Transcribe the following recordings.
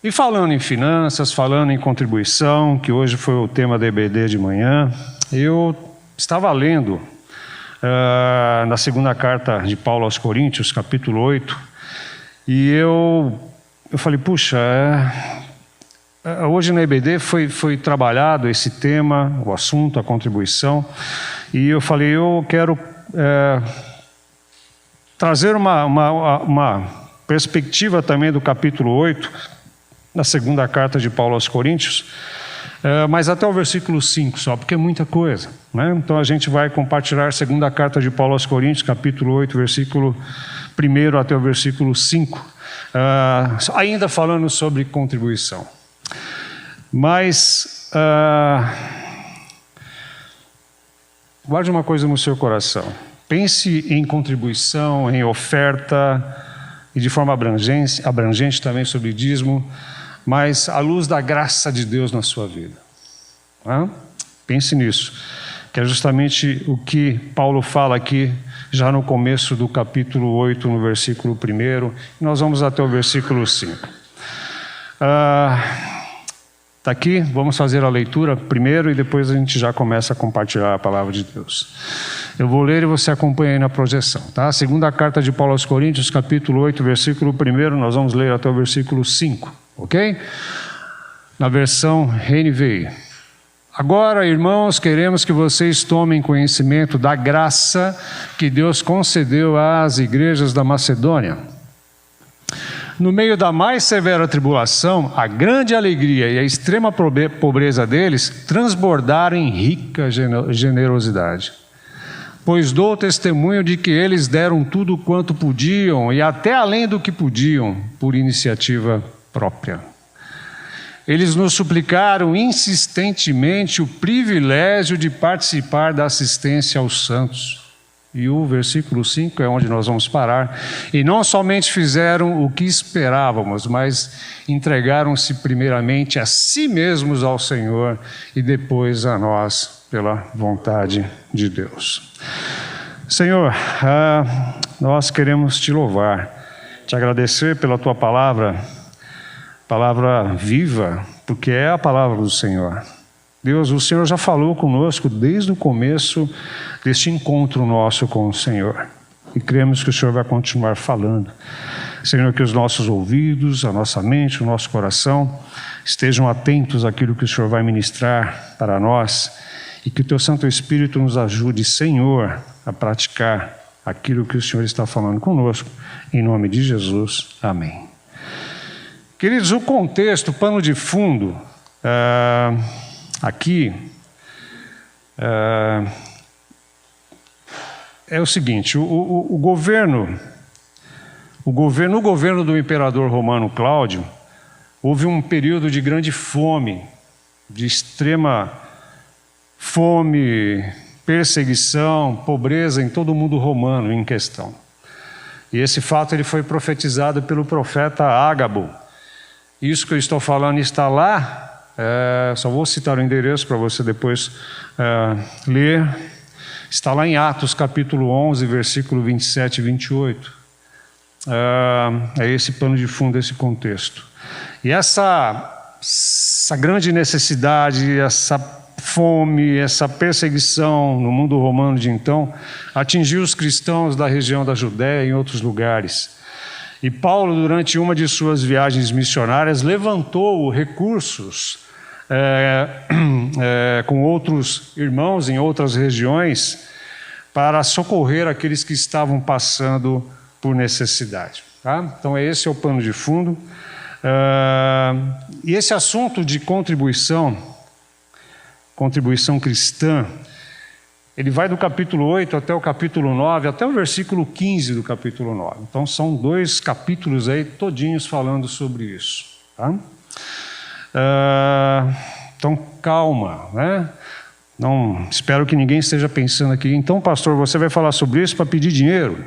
E falando em finanças, falando em contribuição, que hoje foi o tema da EBD de manhã, eu estava lendo na segunda carta de Paulo aos Coríntios, capítulo 8, e eu falei, puxa, hoje na EBD foi trabalhado esse tema, o assunto, a contribuição, e eu falei, eu quero trazer uma perspectiva também do capítulo 8, na segunda carta de Paulo aos Coríntios, mas até o versículo 5 só, porque é muita coisa, né? Então a gente vai compartilhar a segunda carta de Paulo aos Coríntios, capítulo 8, versículo 1 até o versículo 5, ainda falando sobre contribuição. Mas guarde uma coisa no seu coração. Pense em contribuição, em oferta, e de forma abrangente também sobre dízimo, mas à luz da graça de Deus na sua vida. Pense nisso, que é justamente o que Paulo fala aqui, já no começo do capítulo 8, no versículo 1, e nós vamos até o versículo 5. Está aqui, vamos fazer a leitura primeiro e depois a gente já começa a compartilhar a palavra de Deus. Eu vou ler e você acompanha aí na projeção, tá? Segunda carta de Paulo aos Coríntios, capítulo 8, versículo 1, nós vamos ler até o versículo 5, ok? Na versão NVI. Agora, irmãos, queremos que vocês tomem conhecimento da graça que Deus concedeu às igrejas da Macedônia. No meio da mais severa tribulação, a grande alegria e a extrema pobreza deles transbordaram em rica generosidade. Pois dou testemunho de que eles deram tudo quanto podiam e até além do que podiam, por iniciativa própria. Eles nos suplicaram insistentemente o privilégio de participar da assistência aos santos. E o versículo 5 é onde nós vamos parar. E não somente fizeram o que esperávamos, mas entregaram-se primeiramente a si mesmos ao Senhor e depois a nós pela vontade de Deus. Senhor, nós queremos te louvar, te agradecer pela tua palavra viva, porque é a palavra do Senhor. Deus, o Senhor já falou conosco desde o começo deste encontro nosso com o Senhor. E cremos que o Senhor vai continuar falando. Senhor, que os nossos ouvidos, a nossa mente, o nosso coração estejam atentos àquilo que o Senhor vai ministrar para nós e que o Teu Santo Espírito nos ajude, Senhor, a praticar aquilo que o Senhor está falando conosco. Em nome de Jesus. Amém. Queridos, o contexto, o pano de fundo, aqui é o seguinte: o governo do imperador romano Cláudio, houve um período de grande fome, de extrema fome, perseguição, pobreza em todo o mundo romano em questão. E esse fato ele foi profetizado pelo profeta Ágabo. Isso que eu estou falando está lá. Só vou citar o endereço para você depois ler. Está lá em Atos capítulo 11, versículo 27 e 28. É esse pano de fundo, esse contexto. E essa grande necessidade, essa fome, essa perseguição no mundo romano de então, atingiu os cristãos da região da Judéia e em outros lugares. E Paulo, durante uma de suas viagens missionárias, levantou recursos com outros irmãos em outras regiões para socorrer aqueles que estavam passando por necessidade. Tá? Então esse é o pano de fundo. E esse assunto de contribuição cristã, ele vai do capítulo 8 até o capítulo 9, até o versículo 15 do capítulo 9. Então são 2 capítulos aí todinhos falando sobre isso. Tá? Então calma, né? Não, espero que ninguém esteja pensando aqui, então pastor, você vai falar sobre isso para pedir dinheiro?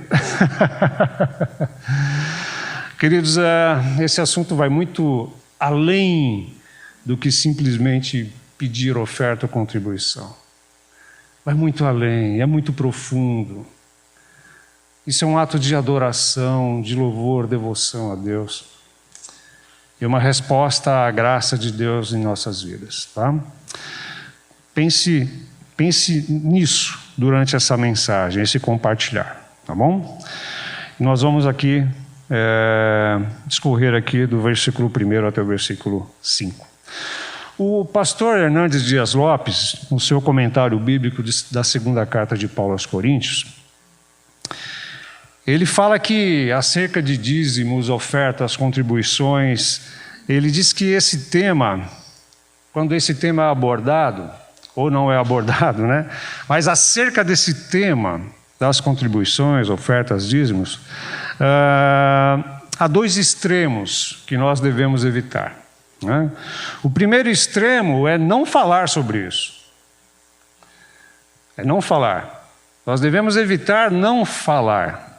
Queridos, esse assunto vai muito além do que simplesmente pedir oferta ou contribuição. Vai muito além, é muito profundo. Isso é um ato de adoração, de louvor, devoção a Deus. e uma resposta à graça de Deus em nossas vidas. Tá? Pense nisso durante essa mensagem, esse compartilhar, tá bom? Nós vamos aqui discorrer aqui do versículo 1 até o versículo 5. O pastor Hernandes Dias Lopes, no seu comentário bíblico da segunda carta de Paulo aos Coríntios, ele fala que acerca de dízimos, ofertas, contribuições, ele diz que esse tema, quando esse tema é abordado, ou não é abordado, né? Mas acerca desse tema das contribuições, ofertas, dízimos, há dois extremos que nós devemos evitar. Né? O primeiro extremo é não falar sobre isso. É não falar. Nós devemos evitar não falar.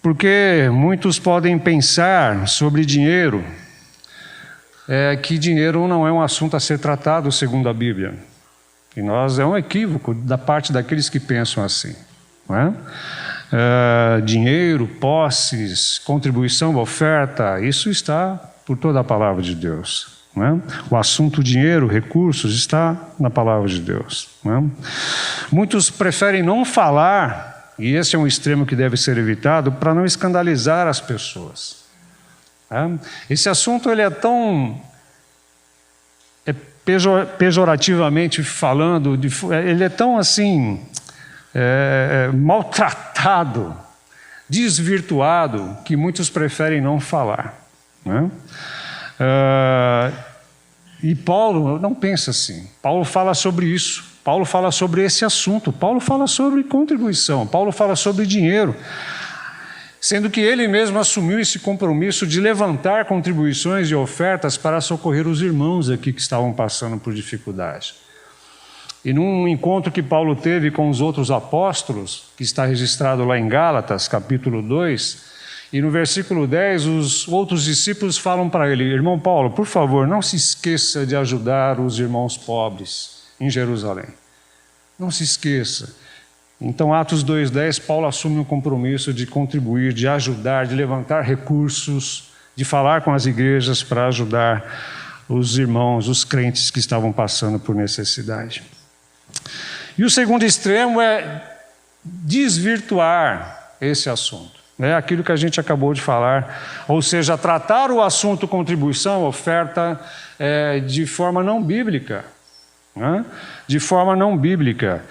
Porque muitos podem pensar sobre dinheiro, que dinheiro não é um assunto a ser tratado segundo a Bíblia. E é um equívoco da parte daqueles que pensam assim. Não é? Dinheiro, posses, contribuição, oferta, isso está por toda a palavra de Deus. Não é? O assunto dinheiro, recursos, está na palavra de Deus. Não é? Muitos preferem não falar, e esse é um extremo que deve ser evitado, para não escandalizar as pessoas. Esse assunto ele é tão pejorativamente falando, ele é tão assim maltratado, desvirtuado, que muitos preferem não falar. Né? E Paulo não pensa assim. Paulo fala sobre isso. Paulo fala sobre esse assunto. Paulo fala sobre contribuição. Paulo fala sobre dinheiro. Sendo que ele mesmo assumiu esse compromisso de levantar contribuições e ofertas para socorrer os irmãos aqui que estavam passando por dificuldade. E num encontro que Paulo teve com os outros apóstolos, que está registrado lá em Gálatas, capítulo 2, e no versículo 10, os outros discípulos falam para ele: irmão Paulo, por favor, não se esqueça de ajudar os irmãos pobres em Jerusalém. Não se esqueça. Então, Atos 2,10, Paulo assume um compromisso de contribuir, de ajudar, de levantar recursos, de falar com as igrejas para ajudar os irmãos, os crentes que estavam passando por necessidade. E o segundo extremo é desvirtuar esse assunto. É aquilo que a gente acabou de falar, ou seja, tratar o assunto contribuição, oferta, de forma não bíblica. Né? De forma não bíblica.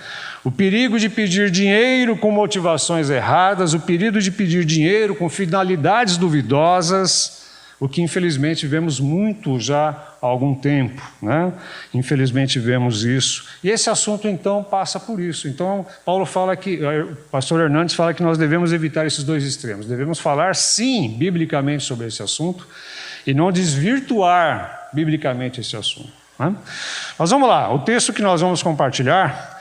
O perigo de pedir dinheiro com motivações erradas, o perigo de pedir dinheiro com finalidades duvidosas, o que infelizmente vemos muito já há algum tempo. Né? Infelizmente vemos isso. E esse assunto então passa por isso. Então Paulo fala que, o pastor Hernandes fala que nós devemos evitar esses dois extremos. Devemos falar sim, biblicamente sobre esse assunto e não desvirtuar biblicamente esse assunto. Né? Mas vamos lá, o texto que nós vamos compartilhar,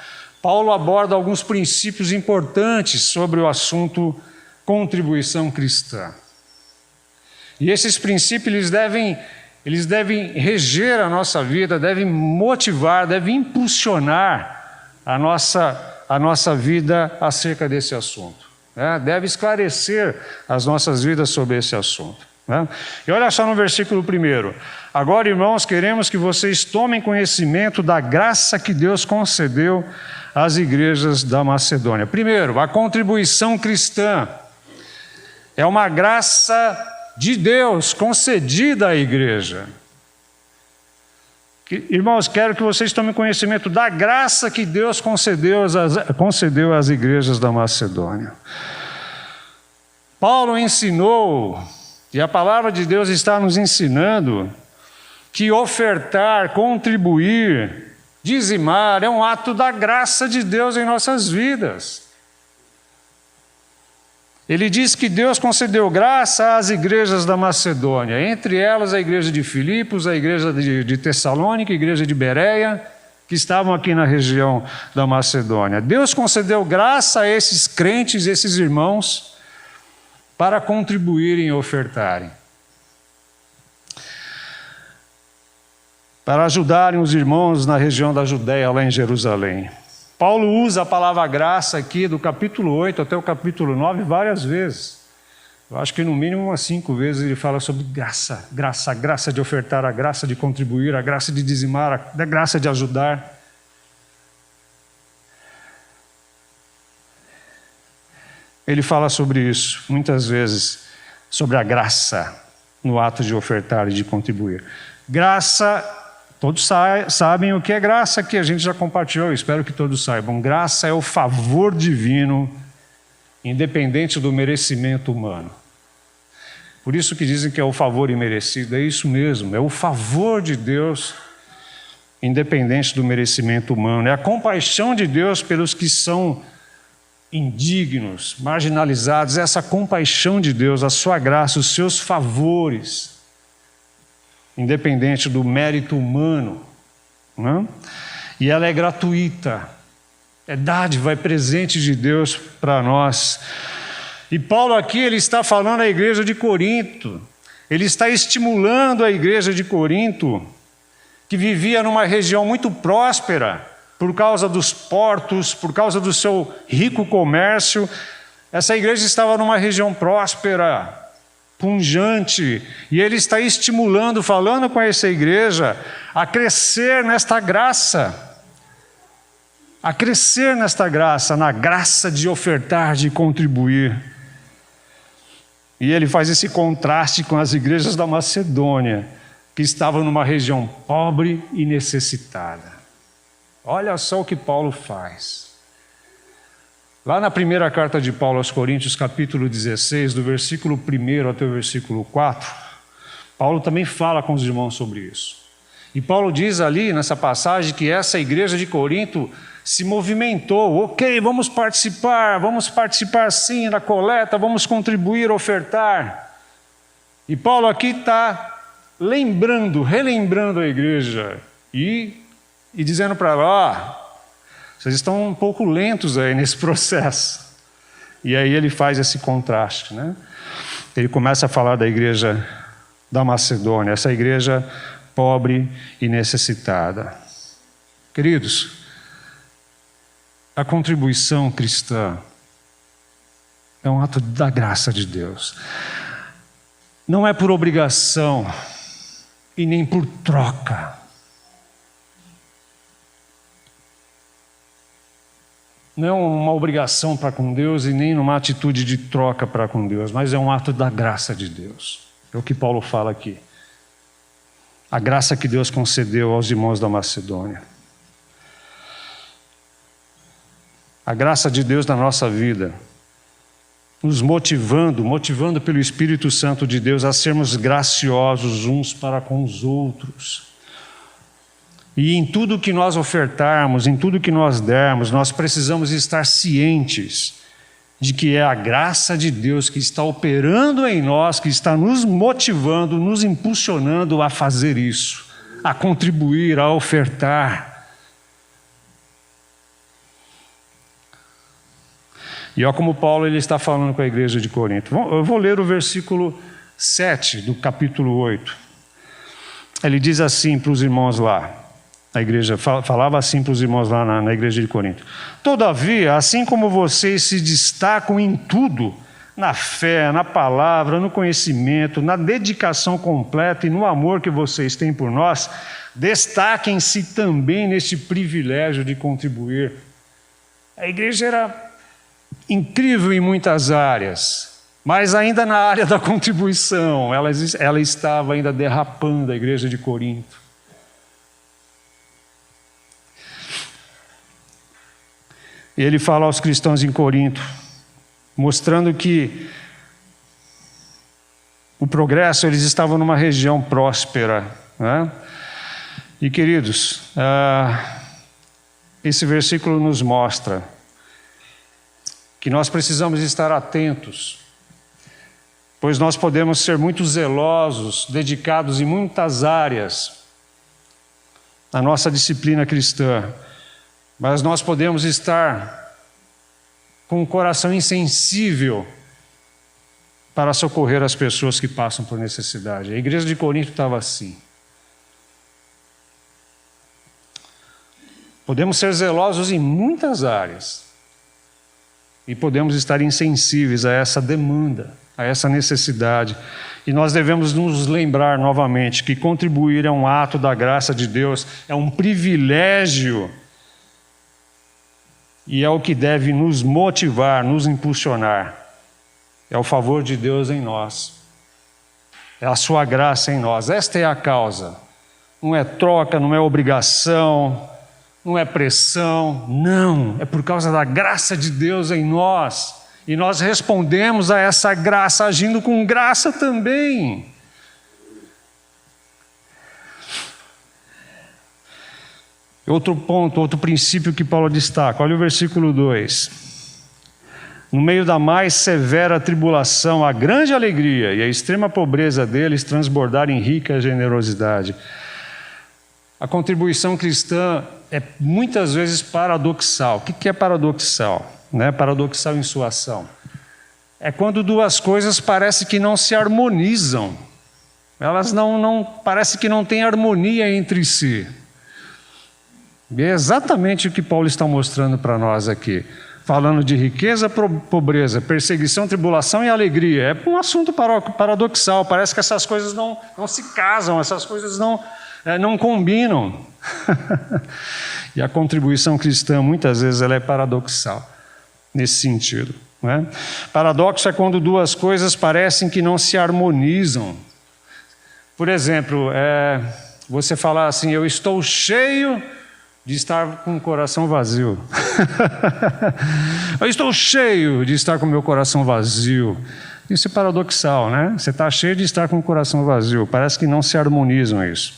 Paulo aborda alguns princípios importantes sobre o assunto contribuição cristã. E esses princípios eles devem reger a nossa vida, devem motivar, devem impulsionar a nossa vida acerca desse assunto. Né? Deve esclarecer as nossas vidas sobre esse assunto. Né? E olha só no versículo 1. Agora, irmãos, queremos que vocês tomem conhecimento da graça que Deus concedeu às igrejas da Macedônia. Primeiro, a contribuição cristã é uma graça de Deus concedida à igreja. Irmãos, quero que vocês tomem conhecimento da graça que Deus concedeu às igrejas da Macedônia. Paulo ensinou, e a palavra de Deus está nos ensinando, que ofertar, contribuir, dizimar é um ato da graça de Deus em nossas vidas. Ele diz que Deus concedeu graça às igrejas da Macedônia, entre elas a igreja de Filipos, a igreja de Tessalônica, a igreja de Bereia, que estavam aqui na região da Macedônia. Deus concedeu graça a esses crentes, esses irmãos, para contribuírem e ofertarem. Para ajudarem os irmãos na região da Judéia, lá em Jerusalém. Paulo usa a palavra graça aqui do capítulo 8 até o capítulo 9 várias vezes. Eu acho que no mínimo umas 5 vezes ele fala sobre graça, graça, a graça de ofertar, a graça de contribuir, a graça de dizimar, a graça de ajudar. Ele fala sobre isso muitas vezes, sobre a graça no ato de ofertar e de contribuir. Graça, todos sabem o que é graça, que a gente já compartilhou, espero que todos saibam. Graça é o favor divino, independente do merecimento humano. Por isso que dizem que é o favor imerecido, é isso mesmo, é o favor de Deus, independente do merecimento humano. É a compaixão de Deus pelos que são indignos, marginalizados, essa compaixão de Deus, a sua graça, os seus favores, independente do mérito humano, né? E ela é gratuita, é dádiva, é presente de Deus para nós. E Paulo aqui, ele está falando à igreja de Corinto, ele está estimulando a igreja de Corinto, que vivia numa região muito próspera, por causa dos portos, por causa do seu rico comércio. Essa igreja estava numa região próspera, pujante, e ele está estimulando, falando com essa igreja, a crescer nesta graça, na graça de ofertar, de contribuir. E ele faz esse contraste com as igrejas da Macedônia, que estavam numa região pobre e necessitada. Olha só o que Paulo faz. Lá na primeira carta de Paulo aos Coríntios, capítulo 16, do versículo 1 até o versículo 4, Paulo também fala com os irmãos sobre isso. E Paulo diz ali nessa passagem que essa igreja de Corinto se movimentou. Ok, vamos participar sim na coleta, vamos contribuir, ofertar. E Paulo aqui está relembrando a igreja e dizendo para ela, vocês estão um pouco lentos aí nesse processo. E aí ele faz esse contraste, né? Ele começa a falar da igreja da Macedônia, essa igreja pobre e necessitada. Queridos, a contribuição cristã é um ato da graça de Deus. Não é por obrigação e nem por troca. Não é uma obrigação para com Deus e nem uma atitude de troca para com Deus, mas é um ato da graça de Deus. É o que Paulo fala aqui. A graça que Deus concedeu aos irmãos da Macedônia. A graça de Deus na nossa vida, nos motivando pelo Espírito Santo de Deus a sermos graciosos uns para com os outros. E em tudo que nós ofertarmos, em tudo que nós dermos, nós precisamos estar cientes de que é a graça de Deus que está operando em nós, que está nos motivando, nos impulsionando a fazer isso, a contribuir, a ofertar. E olha como Paulo ele está falando com a igreja de Corinto. Eu vou ler o versículo 7 do capítulo 8. Ele diz assim para os irmãos lá. A igreja falava assim para os irmãos lá na igreja de Corinto. Todavia, assim como vocês se destacam em tudo, na fé, na palavra, no conhecimento, na dedicação completa e no amor que vocês têm por nós, destaquem-se também neste privilégio de contribuir. A igreja era incrível em muitas áreas, mas ainda na área da contribuição, ela estava ainda derrapando, a igreja de Corinto. E ele fala aos cristãos em Corinto, mostrando que o progresso, eles estavam numa região próspera, né? E queridos, esse versículo nos mostra que nós precisamos estar atentos, pois nós podemos ser muito zelosos, dedicados em muitas áreas na nossa disciplina cristã, mas nós podemos estar com um coração insensível para socorrer as pessoas que passam por necessidade. A igreja de Corinto estava assim. Podemos ser zelosos em muitas áreas, E podemos estar insensíveis a essa demanda, a essa necessidade. E nós devemos nos lembrar novamente que contribuir é um ato da graça de Deus, é um privilégio. E é o que deve nos motivar, nos impulsionar. É o favor de Deus em nós. É a sua graça em nós. Esta é a causa. Não é troca, não é obrigação, não é pressão. Não, é por causa da graça de Deus em nós. E nós respondemos a essa graça agindo com graça também. Outro ponto, outro princípio que Paulo destaca, olha o versículo 2. No meio da mais severa tribulação, a grande alegria e a extrema pobreza deles transbordarem em rica generosidade. A contribuição cristã é muitas vezes paradoxal. O que é paradoxal? Paradoxal em sua ação. É quando duas coisas parecem que não se harmonizam. Elas parece que não têm harmonia entre si. E é exatamente o que Paulo está mostrando para nós aqui. Falando de riqueza, pobreza, perseguição, tribulação e alegria. É um assunto paradoxal. Parece que essas coisas não se casam, essas coisas não combinam. E a contribuição cristã, muitas vezes, ela é paradoxal, nesse sentido. Não é? Paradoxo é quando duas coisas parecem que não se harmonizam. Por exemplo, você falar assim, eu estou cheio de estar com o coração vazio. Eu estou cheio de estar com o meu coração vazio. Isso é paradoxal, né? Você está cheio de estar com o coração vazio. Parece que não se harmonizam isso.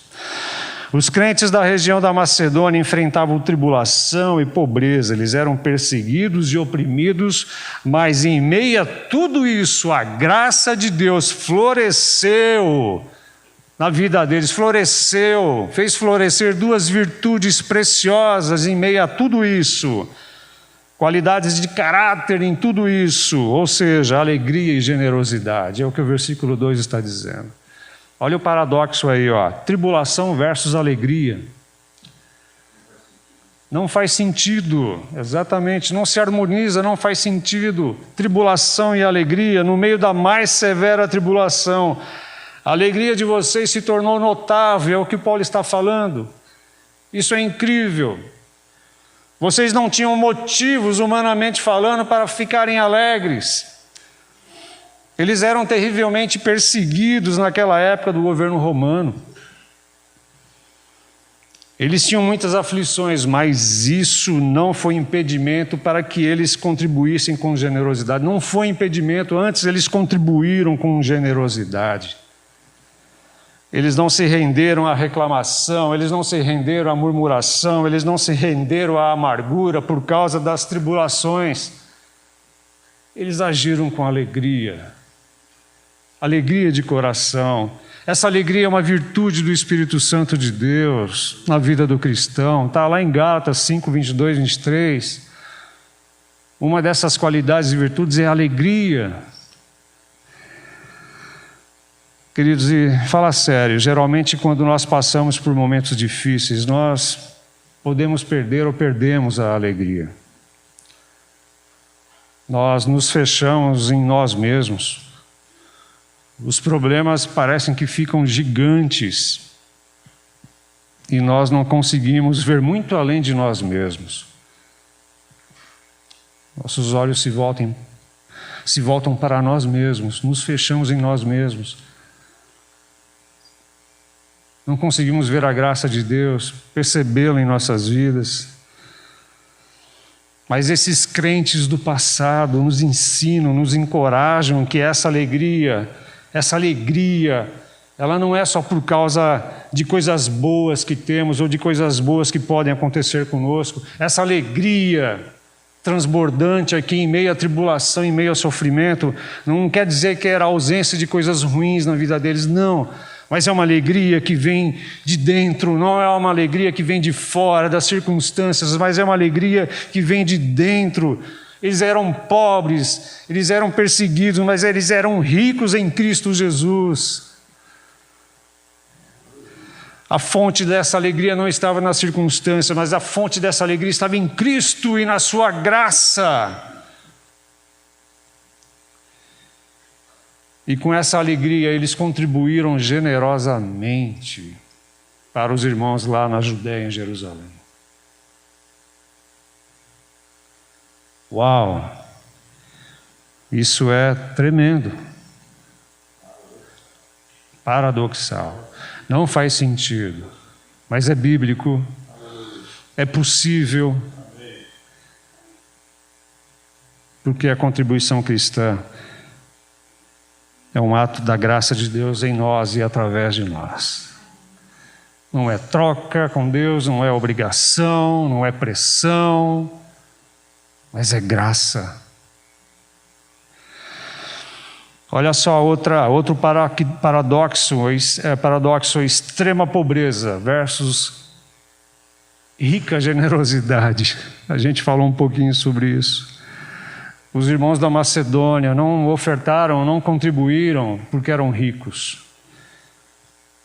Os crentes da região da Macedônia enfrentavam tribulação e pobreza. Eles eram perseguidos e oprimidos, mas em meio a tudo isso, a graça de Deus floresceu na vida deles, floresceu, fez florescer duas virtudes preciosas em meio a tudo isso, qualidades de caráter em tudo isso, ou seja, alegria e generosidade, é o que o versículo 2 está dizendo. Olha o paradoxo aí, tribulação versus alegria. Não faz sentido, exatamente, não se harmoniza, não faz sentido. Tribulação e alegria no meio da mais severa tribulação. A alegria de vocês se tornou notável, é o que Paulo está falando. Isso é incrível. Vocês não tinham motivos, humanamente falando, para ficarem alegres. Eles eram terrivelmente perseguidos naquela época do governo romano. Eles tinham muitas aflições, mas isso não foi impedimento para que eles contribuíssem com generosidade. Não foi impedimento, antes eles contribuíram com generosidade. Eles não se renderam à reclamação, eles não se renderam à murmuração, eles não se renderam à amargura por causa das tribulações. Eles agiram com alegria, alegria de coração. Essa alegria é uma virtude do Espírito Santo de Deus na vida do cristão. Está lá em Gálatas 5, 22, 23. Uma dessas qualidades e virtudes é a alegria. Queridos, e fala sério, geralmente quando nós passamos por momentos difíceis, nós podemos perder ou perdemos a alegria. Nós nos fechamos em nós mesmos. Os problemas parecem que ficam gigantes e nós não conseguimos ver muito além de nós mesmos. Nossos olhos se voltam para nós mesmos, nos fechamos em nós mesmos. Não conseguimos ver a graça de Deus, percebê-la em nossas vidas. Mas esses crentes do passado nos ensinam, nos encorajam que essa alegria, ela não é só por causa de coisas boas que temos ou de coisas boas que podem acontecer conosco. Essa alegria transbordante aqui em meio à tribulação, em meio ao sofrimento, não quer dizer que era a ausência de coisas ruins na vida deles, não. Mas é uma alegria que vem de dentro, não é uma alegria que vem de fora das circunstâncias, mas é uma alegria que vem de dentro. Eles eram pobres, eles eram perseguidos, mas eles eram ricos em Cristo Jesus. A fonte dessa alegria não estava na circunstância, mas a fonte dessa alegria estava em Cristo e na sua graça. E com essa alegria eles contribuíram generosamente para os irmãos lá na Judéia, em Jerusalém. Uau! Isso é tremendo. Paradoxal. Não faz sentido, mas é bíblico, é possível, porque a contribuição cristã é um ato da graça de Deus em nós e através de nós. Não é troca com Deus, não é obrigação, não é pressão, mas é graça. Olha só outro paradoxo, extrema pobreza versus rica generosidade. A gente falou um pouquinho sobre isso. Os irmãos da Macedônia não ofertaram, não contribuíram porque eram ricos,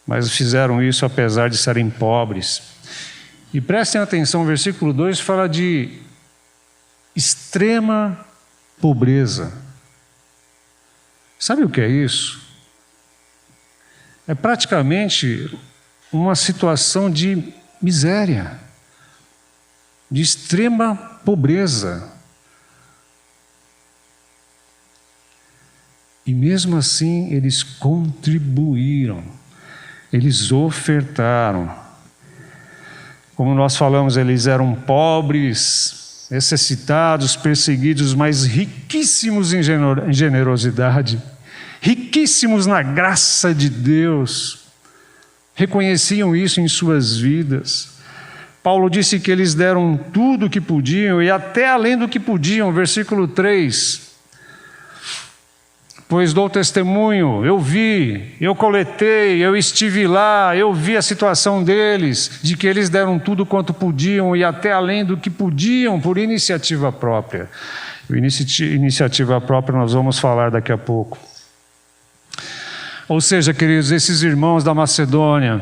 mas fizeram isso apesar de serem pobres. E prestem atenção, o versículo 2 fala de extrema pobreza. Sabe o que é isso? É praticamente uma situação de miséria, de extrema pobreza. E mesmo assim eles contribuíram, eles ofertaram. Como nós falamos, eles eram pobres, necessitados, perseguidos, mas riquíssimos em generosidade, riquíssimos na graça de Deus, reconheciam isso em suas vidas. Paulo disse que eles deram tudo o que podiam e até além do que podiam, versículo 3. Pois dou testemunho, eu vi, eu coletei, eu estive lá, eu vi a situação deles, de que eles deram tudo quanto podiam e até além do que podiam por iniciativa própria. Iniciativa própria nós vamos falar daqui a pouco. Ou seja, queridos, esses irmãos da Macedônia,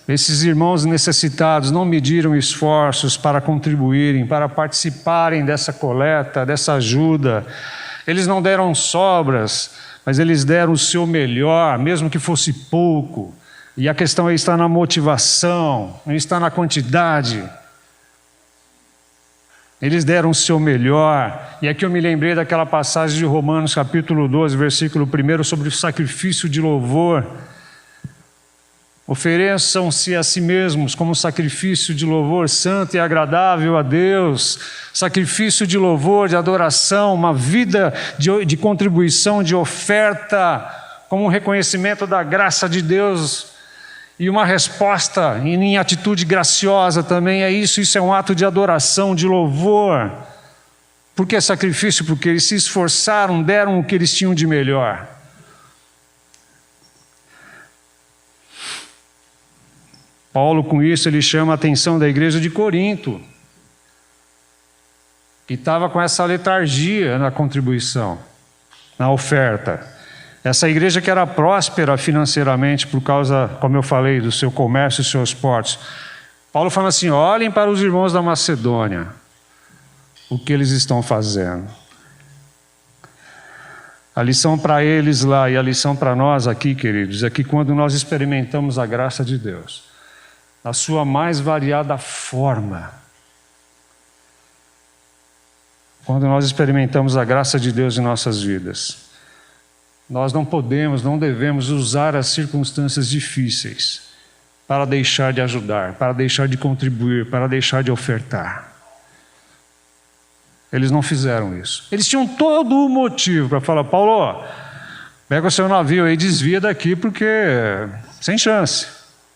esses irmãos necessitados não mediram esforços para contribuírem, para participarem dessa coleta, dessa ajuda. Eles não deram sobras, mas eles deram o seu melhor, mesmo que fosse pouco. E a questão aí está na motivação, não está na quantidade. Eles deram o seu melhor. E aqui eu me lembrei daquela passagem de Romanos capítulo 12, versículo 1, sobre o sacrifício de louvor. Ofereçam-se a si mesmos como sacrifício de louvor santo e agradável a Deus, sacrifício de louvor, de adoração, uma vida de contribuição, de oferta, como um reconhecimento da graça de Deus e uma resposta em atitude graciosa também é isso. Isso é um ato de adoração, de louvor. Por que sacrifício? Porque eles se esforçaram, deram o que eles tinham de melhor. Paulo, com isso, ele chama a atenção da igreja de Corinto, que estava com essa letargia na contribuição, na oferta. Essa igreja que era próspera financeiramente por causa, como eu falei, do seu comércio e seus portos. Paulo fala assim: olhem para os irmãos da Macedônia, o que eles estão fazendo. A lição para eles lá e a lição para nós aqui, queridos, é que quando nós experimentamos a graça de Deus, na sua mais variada forma, quando nós experimentamos a graça de Deus em nossas vidas, nós não podemos, não devemos usar as circunstâncias difíceis para deixar de ajudar, para deixar de contribuir, para deixar de ofertar. Eles não fizeram isso. Eles tinham todo o motivo para falar: Paulo, pega o seu navio aí, desvia daqui, porque sem chance,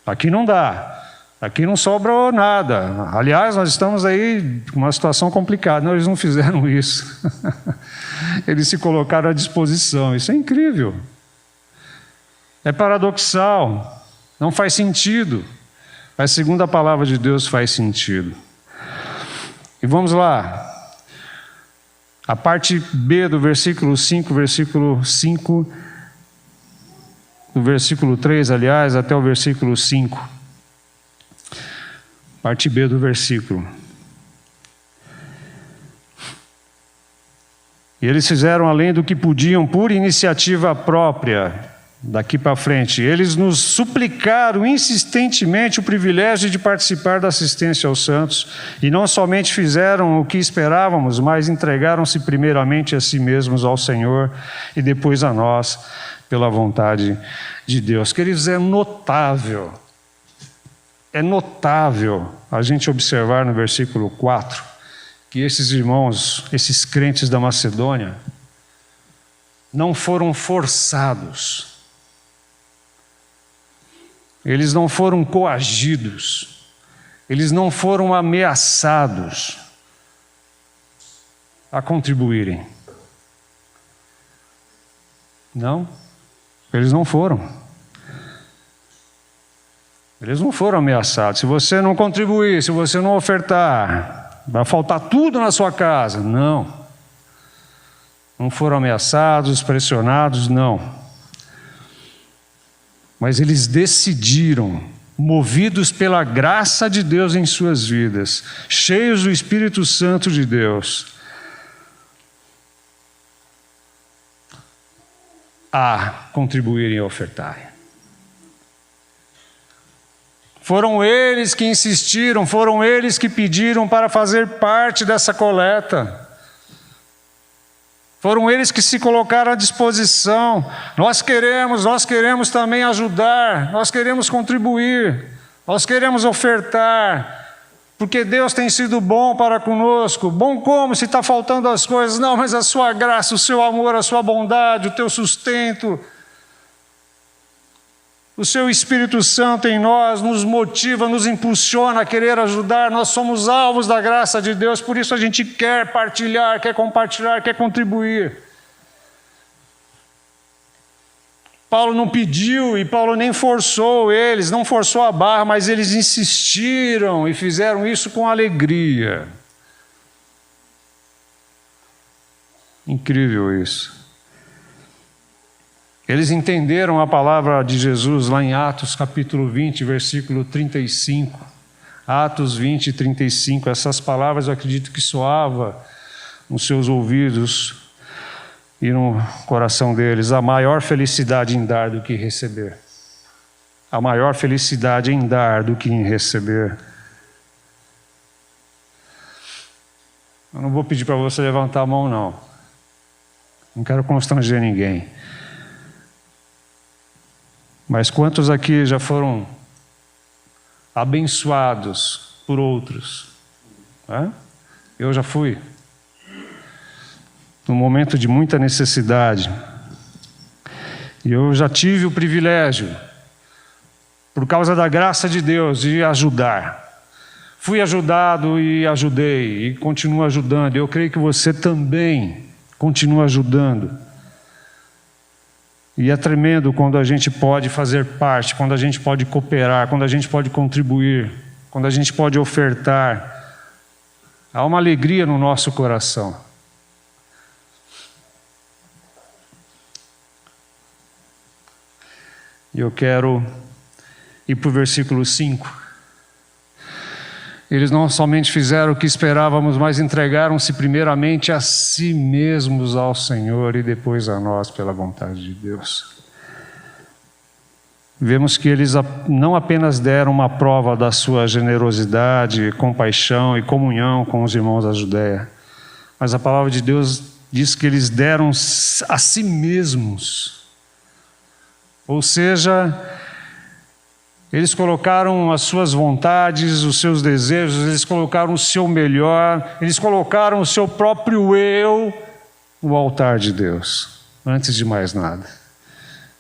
aqui não dá. Aqui não sobrou nada. Aliás, nós estamos aí com uma situação complicada. Não, eles não fizeram isso. Eles se colocaram à disposição. Isso é incrível. É paradoxal. Não faz sentido. Mas segundo a palavra de Deus faz sentido. E vamos lá. A parte B do versículo 5, do versículo 3, aliás, até o versículo 5. Parte B do versículo. E eles fizeram além do que podiam por iniciativa própria. Daqui para frente, eles nos suplicaram insistentemente o privilégio de participar da assistência aos santos, e não somente fizeram o que esperávamos, mas entregaram-se primeiramente a si mesmos ao Senhor e depois a nós, pela vontade de Deus. Queridos, é notável a gente observar no versículo 4, que esses irmãos, esses crentes da Macedônia, não foram forçados. Eles não foram coagidos, eles não foram ameaçados a contribuírem. Não, eles não foram. Eles não foram ameaçados. Se você não contribuir, se você não ofertar, vai faltar tudo na sua casa. Não. Não foram ameaçados, pressionados, não. Mas eles decidiram, movidos pela graça de Deus em suas vidas, cheios do Espírito Santo de Deus, a contribuírem e ofertarem. Foram eles que insistiram, foram eles que pediram para fazer parte dessa coleta. Foram eles que se colocaram à disposição. Nós queremos também ajudar, nós queremos contribuir, nós queremos ofertar, porque Deus tem sido bom para conosco. Bom como? Se está faltando as coisas. Não, mas a sua graça, o seu amor, a sua bondade, o teu sustento, o seu Espírito Santo em nós nos motiva, nos impulsiona a querer ajudar. Nós somos alvos da graça de Deus, por isso a gente quer partilhar, quer compartilhar, quer contribuir. Paulo não pediu e Paulo nem forçou eles, não forçou a barra, mas eles insistiram e fizeram isso com alegria. Incrível isso. Eles entenderam a palavra de Jesus lá em Atos capítulo 20, versículo 35. Atos 20, 35. Essas palavras eu acredito que soava nos seus ouvidos e no coração deles. A maior felicidade em dar do que receber. A maior felicidade em dar do que em receber. Eu não vou pedir para você levantar a mão, não. Não quero constranger ninguém. Mas quantos aqui já foram abençoados por outros? Eu já fui. Num momento de muita necessidade. E eu já tive o privilégio, por causa da graça de Deus, de ajudar. Fui ajudado e ajudei, e continuo ajudando. Eu creio que você também continua ajudando. E é tremendo quando a gente pode fazer parte, quando a gente pode cooperar, quando a gente pode contribuir, quando a gente pode ofertar. Há uma alegria no nosso coração. E eu quero ir para o versículo 5. Eles não somente fizeram o que esperávamos, mas entregaram-se primeiramente a si mesmos ao Senhor e depois a nós pela vontade de Deus. Vemos que eles não apenas deram uma prova da sua generosidade, compaixão e comunhão com os irmãos da Judéia, mas a palavra de Deus diz que eles deram a si mesmos. Ou seja, eles colocaram as suas vontades, os seus desejos, eles colocaram o seu melhor, eles colocaram o seu próprio eu no altar de Deus, antes de mais nada.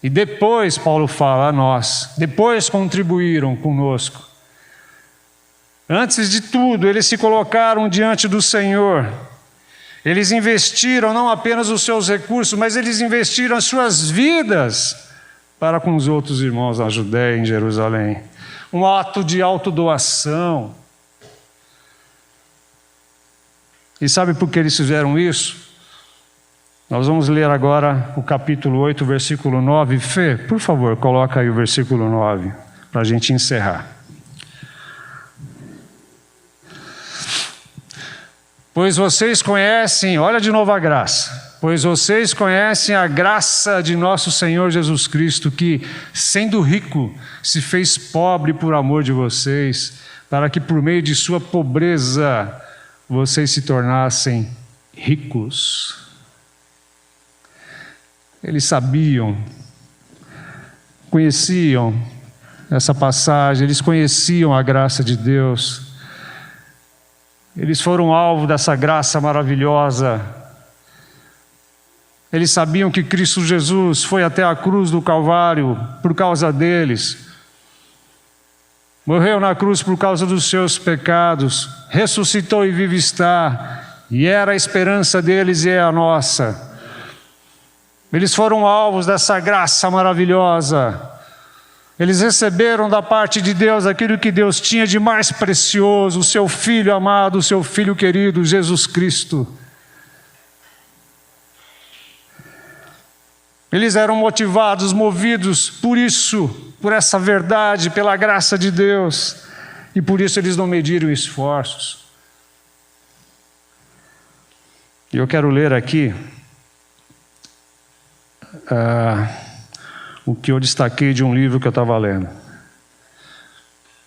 E depois, Paulo fala a nós, depois contribuíram conosco. Antes de tudo, eles se colocaram diante do Senhor. Eles investiram não apenas os seus recursos, mas eles investiram as suas vidas para com os outros irmãos na Judéia e em Jerusalém. Um ato de autodoação. E sabe por que eles fizeram isso? Nós vamos ler agora o capítulo 8, versículo 9. Fê, por favor, coloca aí o versículo 9, para a gente encerrar. Pois vocês conhecem, olha de novo a graça. pois vocês conhecem a graça de nosso Senhor Jesus Cristo, que, sendo rico, se fez pobre por amor de vocês, para que por meio de sua pobreza vocês se tornassem ricos. Eles sabiam, conheciam essa passagem, eles conheciam a graça de Deus, eles foram alvo dessa graça maravilhosa. Eles sabiam que Cristo Jesus foi até a cruz do Calvário por causa deles, morreu na cruz por causa dos seus pecados, ressuscitou e vive está, e era a esperança deles e é a nossa. Eles foram alvos dessa graça maravilhosa. Eles receberam da parte de Deus aquilo que Deus tinha de mais precioso, o seu Filho amado, o seu Filho querido, Jesus Cristo. Eles eram motivados, movidos por isso, por essa verdade, pela graça de Deus, e por isso eles não mediram esforços. E eu quero ler aqui o que eu destaquei de um livro que eu estava lendo,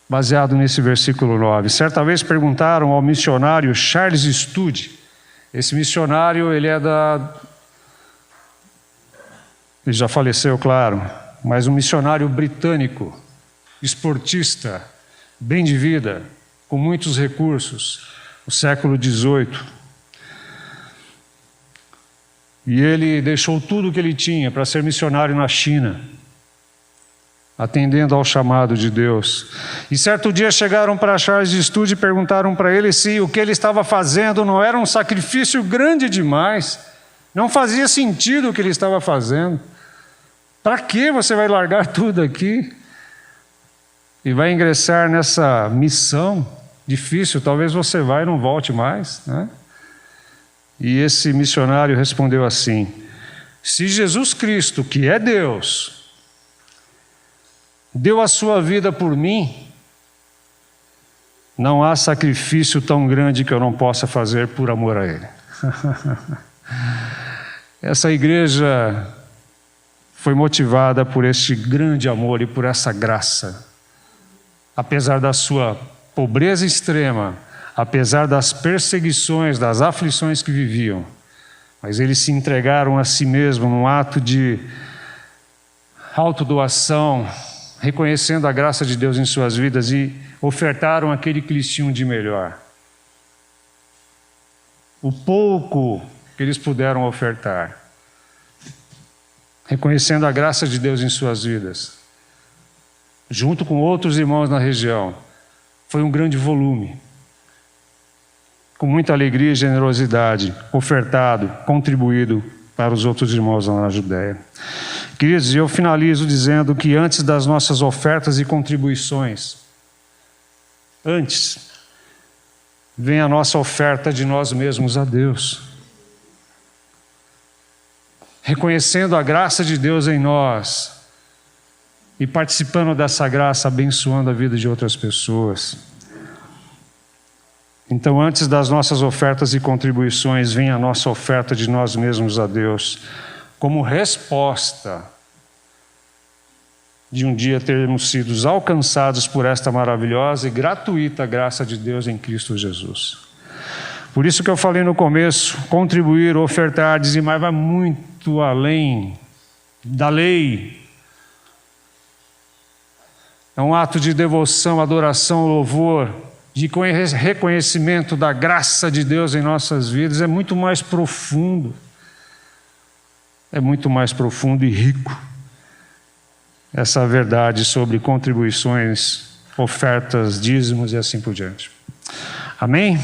baseado nesse versículo 9. Certa vez perguntaram ao missionário Charles Studi. Esse missionário, ele já faleceu, claro, mas um missionário britânico, esportista, bem de vida, com muitos recursos, no século XVIII. E ele deixou tudo o que ele tinha para ser missionário na China, atendendo ao chamado de Deus. E certo dia chegaram para Charles Studi e perguntaram para ele se o que ele estava fazendo não era um sacrifício grande demais, não fazia sentido o que ele estava fazendo. Para que você vai largar tudo aqui e vai ingressar nessa missão difícil? Talvez você vá e não volte mais, né? E esse missionário respondeu assim: se Jesus Cristo, que é Deus, deu a sua vida por mim, não há sacrifício tão grande que eu não possa fazer por amor a Ele. Essa igreja foi motivada por este grande amor e por essa graça. Apesar da sua pobreza extrema, apesar das perseguições, das aflições que viviam, mas eles se entregaram a si mesmos num ato de autodoação, reconhecendo a graça de Deus em suas vidas e ofertaram aquele que eles tinham de melhor. O pouco que eles puderam ofertar, reconhecendo a graça de Deus em suas vidas, junto com outros irmãos na região, foi um grande volume, com muita alegria e generosidade, ofertado, contribuído para os outros irmãos lá na Judéia. Queridos, eu finalizo dizendo que antes das nossas ofertas e contribuições, antes, vem a nossa oferta de nós mesmos a Deus. Reconhecendo a graça de Deus em nós e participando dessa graça, abençoando a vida de outras pessoas. Então, antes das nossas ofertas e contribuições, vem a nossa oferta de nós mesmos a Deus, como resposta de um dia termos sido alcançados por esta maravilhosa e gratuita graça de Deus em Cristo Jesus. Por isso que eu falei no começo, contribuir, ofertar, dizimar vai muito além da lei. É um ato de devoção, adoração, louvor, de reconhecimento da graça de Deus em nossas vidas. É muito mais profundo. É muito mais profundo e rico essa verdade sobre contribuições, ofertas, dízimos e assim por diante. Amém?